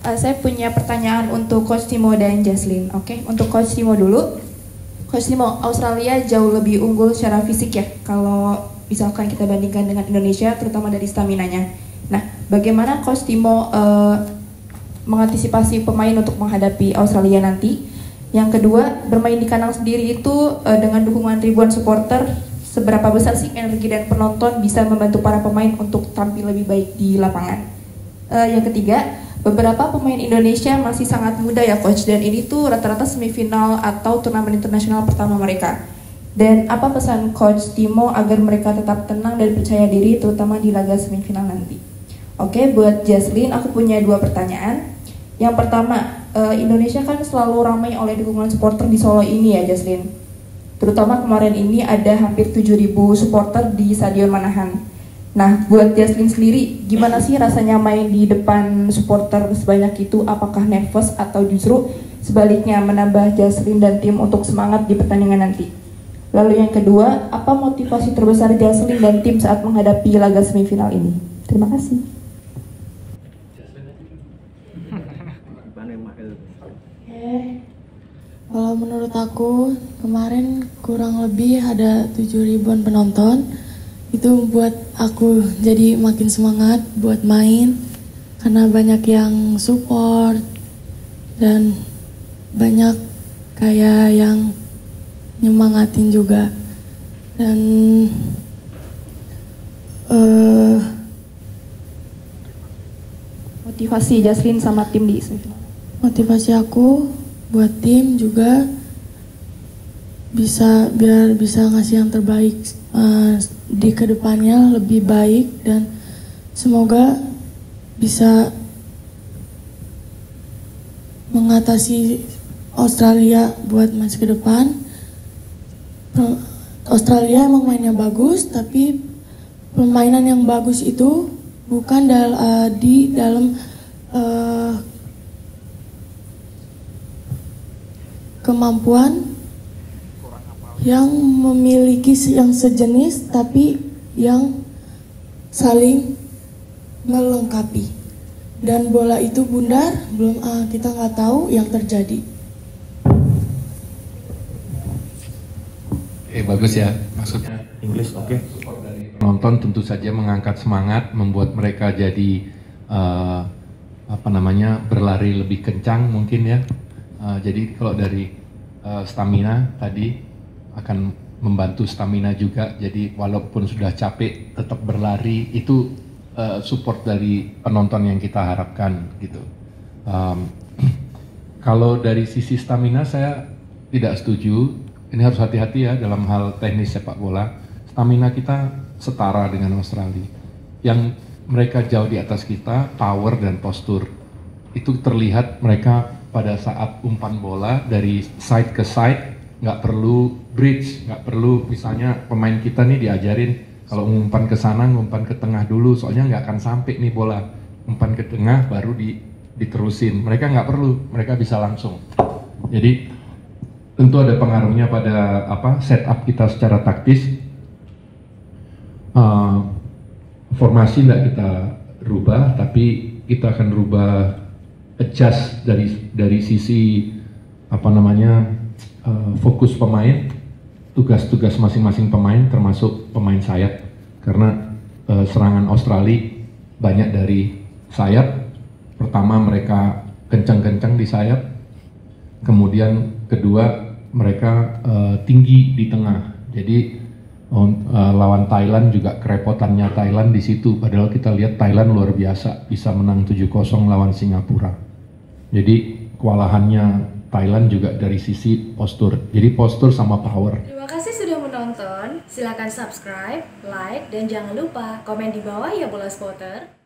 Saya punya pertanyaan untuk Coach Timo dan Jaslyn. Oke, untuk Coach Timo dulu. Coach Timo, Australia jauh lebih unggul secara fisik ya, kalau misalkan kita bandingkan dengan Indonesia, terutama dari staminanya. Nah, bagaimana Coach Timo mengantisipasi pemain untuk menghadapi Australia nanti? Yang kedua, bermain di kandang sendiri itu dengan dukungan ribuan supporter, seberapa besar sih energi dan penonton bisa membantu para pemain untuk tampil lebih baik di lapangan? Yang ketiga, beberapa pemain Indonesia masih sangat muda ya Coach, dan ini tuh rata-rata semifinal atau turnamen internasional pertama mereka. Dan apa pesan Coach Timo agar mereka tetap tenang dan percaya diri terutama di laga semifinal nanti? Oke, buat Jaslyn aku punya dua pertanyaan. Yang pertama, Indonesia kan selalu ramai oleh dukungan supporter di Solo ini ya Jaslyn. Terutama kemarin ini ada hampir 7.000 supporter di Stadion Manahan. Nah, buat Jaslyn sendiri, gimana sih rasanya main di depan supporter sebanyak itu? Apakah nervous atau justru sebaliknya menambah Jaslyn dan tim untuk semangat di pertandingan nanti? Lalu yang kedua, apa motivasi terbesar Jaslyn dan tim saat menghadapi laga semifinal ini? Terima kasih. Kalau menurut aku, kemarin kurang lebih ada 7.000-an penonton. Itu buat aku jadi makin semangat buat main karena banyak yang support dan banyak kayak yang nyemangatin juga. Dan motivasi Jaslyn sama tim di semifinal. Motivasi aku buat tim juga biar bisa ngasih yang terbaik di kedepannya lebih baik, dan semoga bisa mengatasi Australia buat match ke depan. Australia emang mainnya bagus, tapi permainan yang bagus itu bukan di dalam kemampuan yang memiliki yang sejenis tapi yang saling melengkapi, dan bola itu bundar, belum kita nggak tahu yang terjadi. Bagus ya, maksudnya English oke. Penonton tentu saja mengangkat semangat, membuat mereka jadi berlari lebih kencang mungkin ya. Jadi kalau dari stamina tadi akan membantu stamina juga, jadi walaupun sudah capek tetap berlari, itu support dari penonton yang kita harapkan gitu. Kalau dari sisi stamina saya tidak setuju, ini harus hati-hati ya dalam hal teknis sepak bola. Stamina kita setara dengan Australia, yang mereka jauh di atas kita power dan postur. Itu terlihat mereka pada saat umpan bola dari side ke side, nggak perlu bridge, nggak perlu misalnya pemain kita nih diajarin kalau ngumpan ke sana, ngumpan ke tengah dulu, soalnya nggak akan sampai nih bola. Umpan ke tengah baru diterusin. Mereka nggak perlu, mereka bisa langsung. Jadi tentu ada pengaruhnya pada setup kita secara taktis. Formasi nggak kita rubah, tapi kita akan rubah, adjust dari sisi fokus pemain, tugas-tugas masing-masing pemain, termasuk pemain sayap, karena serangan Australia banyak dari sayap. Pertama mereka kencang-kencang di sayap, kemudian kedua mereka tinggi di tengah. Jadi lawan Thailand juga kerepotannya Thailand di situ, padahal kita lihat Thailand luar biasa bisa menang 7-0 lawan Singapura. Jadi kewalahannya Thailand juga dari sisi postur. Jadi postur sama power. Terima kasih sudah menonton. Silakan subscribe, like, dan jangan lupa komen di bawah ya Bola Spotter.